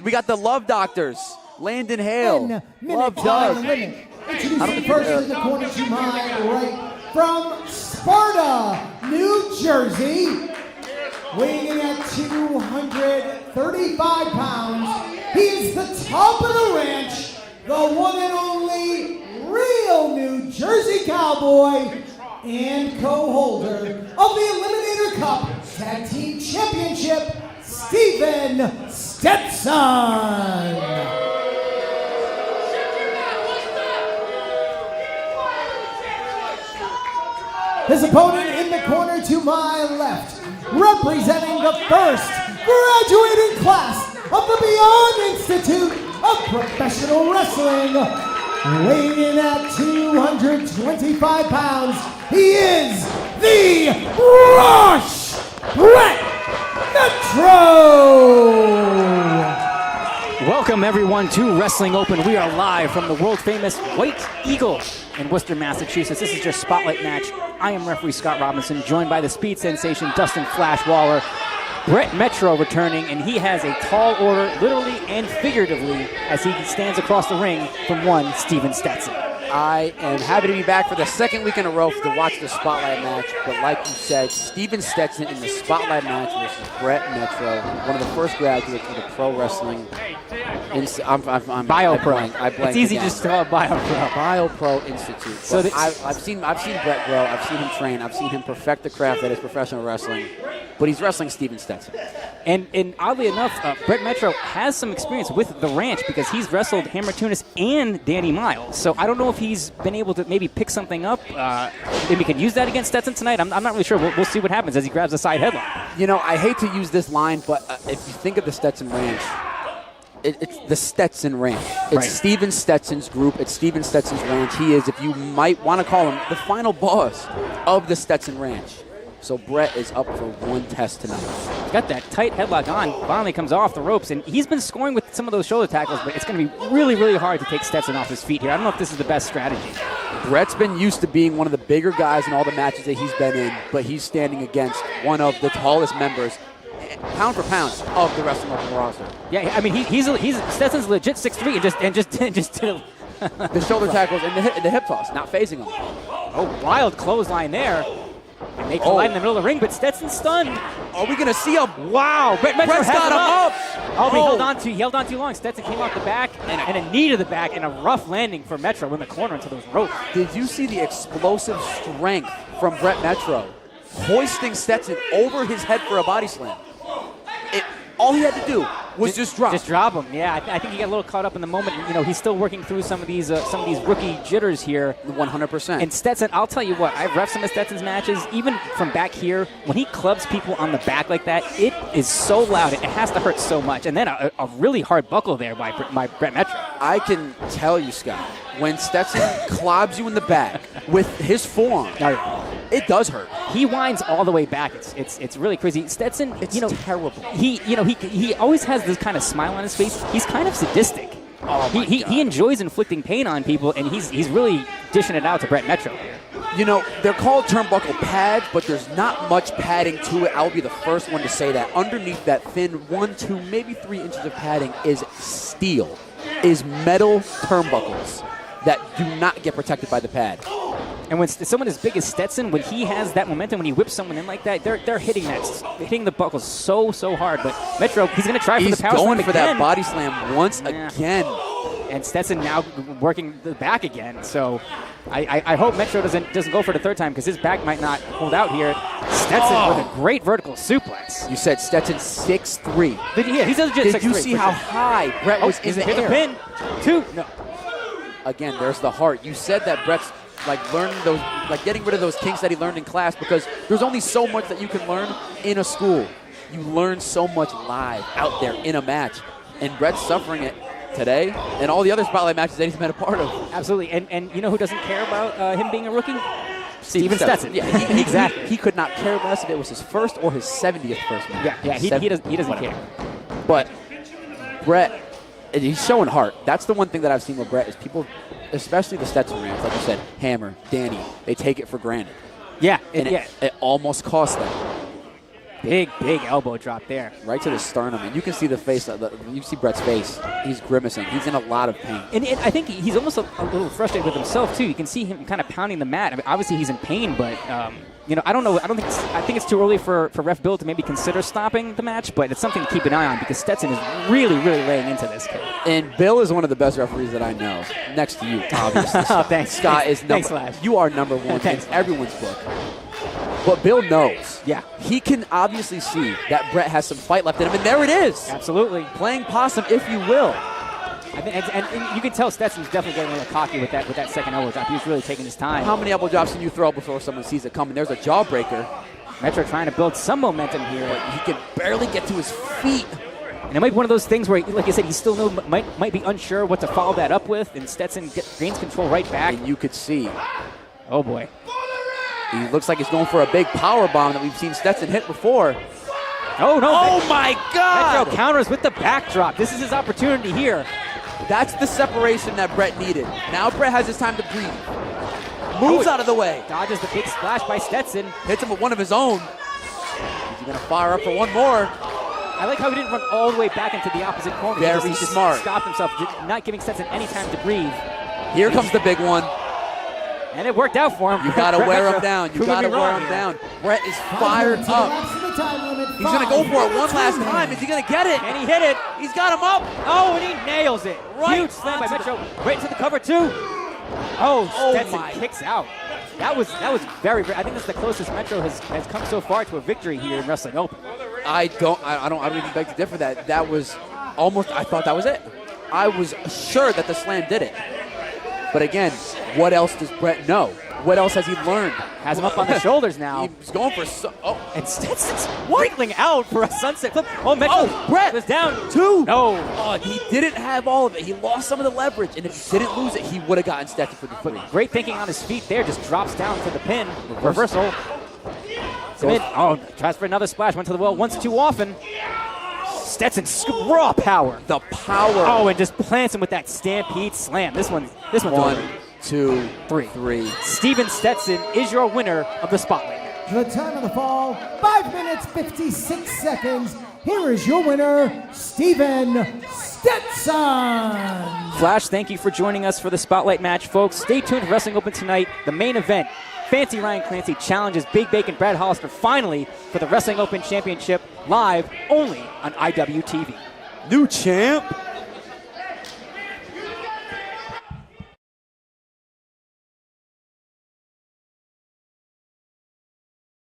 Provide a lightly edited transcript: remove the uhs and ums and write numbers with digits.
we got the Love Doctors. Landon Hale. Love Doug. Doug. Introducing first to the corner to my right from Sparta, New Jersey, weighing in at 235 pounds. He is the top of the ranch, the one and only real New Jersey Cowboy and co-holder of the Eliminator Cup Tag Team Championship, Steven Stetson. His opponent in the corner to my left, representing the first graduating class of the Beyond Institute of Professional Wrestling, weighing in at 225 pounds, he is the Rush Brett Metro! Welcome everyone to Wrestling Open. We are live from the world famous White Eagle in Worcester, Massachusetts. This is your spotlight match. I am referee Scott Robinson, joined by the speed sensation Dustin Flash Waller. Brett Metro returning, and he has a tall order, literally and figuratively, as he stands across the ring from one Steven Stetson. I am happy to be back for the second week in a row to watch the Spotlight match. But like you said, Steven Stetson in the Spotlight match versus Brett Metro, one of the first graduates of the pro wrestling. I'm Bio-Pro. I blank it's easy again. just to call it Bio-Pro. Bio-Pro Institute. So I've seen Brett grow. I've seen him train. I've seen him perfect the craft that is professional wrestling. But he's wrestling Steven Stetson. And oddly enough, Brett Metro has some experience with the ranch because he's wrestled Hammer Tunis and Danny Miles. So I don't know if he's been able to maybe pick something up. Maybe he can use that against Stetson tonight. I'm not really sure. We'll see what happens as he grabs the side headlock. You know, I hate to use this line, but if you think of the Stetson Ranch, it's the Stetson Ranch. It's right. Steven Stetson's group. It's Steven Stetson's ranch. He is, if you might want to call him, the final boss of the Stetson Ranch. So Brett is up for one test tonight. He's got that tight headlock on. Finally comes off the ropes, and he's been scoring with some of those shoulder tackles, but it's going to be really, really hard to take Stetson off his feet here. I don't know if this is the best strategy. Brett's been used to being one of the bigger guys in all the matches that he's been in, but he's standing against one of the tallest members, pound for pound, of the Wrestling Open roster. Yeah, I mean, he's Stetson's legit 6'3", and just The shoulder tackles and the hip toss, not phasing him. Oh, wild clothesline there. And they collide in the middle of the ring, but Stetson's stunned. Are we going to see a... Wow, Brett Metro Brett's has got him up. Oh, but he held on too long. Stetson came off the back and a knee to the back and a rough landing for Metro in the corner into those ropes. Did you see the explosive strength from Brett Metro hoisting Stetson over his head for a body slam? All he had to do was just drop. Just drop him. Yeah, I think he got a little caught up in the moment. You know, he's still working through some of these rookie jitters here. 100%. And Stetson, I'll tell you what, I've refed some of Stetson's matches, even from back here. When he clubs people on the back like that, it is so loud. It has to hurt so much. And then a really hard buckle there by Brett Metro. I can tell you, Scott, when Stetson clobs you in the back with his forearm, it does hurt. He winds all the way back. It's really crazy. Stetson, it's terrible. He always has this kind of smile on his face. He's kind of sadistic. Oh my God. He enjoys inflicting pain on people, and he's really dishing it out to Brett Metro. You know, they're called turnbuckle pads, but there's not much padding to it. I'll be the first one to say that. Underneath that thin 1, 2, maybe 3 inches of padding is steel, is metal turnbuckles that do not get protected by the pad. And when someone as big as Stetson, when he has that momentum, when he whips someone in like that, they're hitting the buckles so hard. But Metro, he's going to try for the power slam again. He's going for that body slam once again. And Stetson now working the back again. So I hope Metro doesn't go for the third time because his back might not hold out here. Stetson with a great vertical suplex. You said Stetson 6'3". Yeah, he's a legit 6'3". Did you see how high Brett was in the air? The pin. 2. No. Again, there's the heart. You said that Brett's learning those, getting rid of those kinks that he learned in class because there's only so much that you can learn in a school. You learn so much live out there in a match, and Brett's suffering it today and all the other Spotlight matches that he's been a part of. Absolutely, and you know who doesn't care about him being a rookie? Steven Stetson. Yeah, exactly. He could not care less if it was his first or his 70th first match. Yeah, he doesn't care. But Brett, he's showing heart. That's the one thing that I've seen with Brett is people, especially the Stetson Rams, like you said, Hammer, Danny, they take it for granted. Yeah, It almost cost them. Big elbow drop there. Right to the sternum, and you can see the face. You see Brett's face. He's grimacing. He's in a lot of pain. And I think he's almost a little frustrated with himself too. You can see him kind of pounding the mat. I mean, obviously he's in pain, but I don't know. I think it's too early for Ref Bill to maybe consider stopping the match, but it's something to keep an eye on because Stetson is really laying into this kid. And Bill is one of the best referees that I know, next to you, obviously. Oh, thanks. Scott is Thanks, Slash. You are number one Thanks, in everyone's book. But Bill knows. Yeah. He can obviously see that Brett has some fight left in him, and there it is. Absolutely. Playing possum, if you will. And you can tell Stetson's definitely getting a little cocky with that second elbow drop. He was really taking his time. How many elbow drops can you throw before someone sees it coming? There's a jawbreaker. Metro trying to build some momentum here. But he can barely get to his feet. And it might be one of those things where, like I said, he still might be unsure what to follow that up with, and Stetson gains control right back. And you could see. Oh, boy. He looks like he's going for a big power bomb that we've seen Stetson hit before. Oh, no. Oh, my God. Metro counters with the backdrop. This is his opportunity here. That's the separation that Brett needed. Now Brett has his time to breathe. Moves out of the way. Dodges the big splash by Stetson. Hits him with one of his own. Is he going to fire up for one more? I like how he didn't run all the way back into the opposite corner. Very he just smart. Stopped himself, not giving Stetson any time to breathe. Here comes the big one. And it worked out for him. You got to wear him down. You Proving got to me wear wrong him here. down. Brett is fired up. He's going to go for it one last time. Is he going to get it? And he hit it. He's got him up. Oh, and he nails it. Right Huge slam by onto Metro. Right into the cover, too. Oh, Stetson my. kicks out. That was very, I think that's the closest Metro has come so far to a victory here in Wrestling Open. I don't even beg to differ. That was almost, I thought that was it. I was sure that the slam did it. But again, what else does Brett know? What else has he learned? Has him up on the shoulders now. He's going for And Stetson's wriggling out for a sunset flip. Oh, Metro Brett was down. two. No. Oh, he didn't have all of it. He lost some of the leverage, and if he didn't lose it, he would have gotten Stetson for the three. Great thinking on his feet there. Just drops down for the pin. Reversal. Submit. Oh, tries for another splash. Went to the well once too often. Stetson raw power. The power. Oh, and just plants him with that Stampede Slam. This one's One, over. two, three. Steven Stetson is your winner of the Spotlight. The time of the fall, 5 minutes, 56 seconds. Here is your winner, Steven Stetson. Flash, thank you for joining us for the Spotlight match, folks. Stay tuned for Wrestling Open tonight. The main event, Fancy Ryan Clancy challenges Big Bacon Brad Hollister finally for the Wrestling Open Championship live only on IWTV. New champ.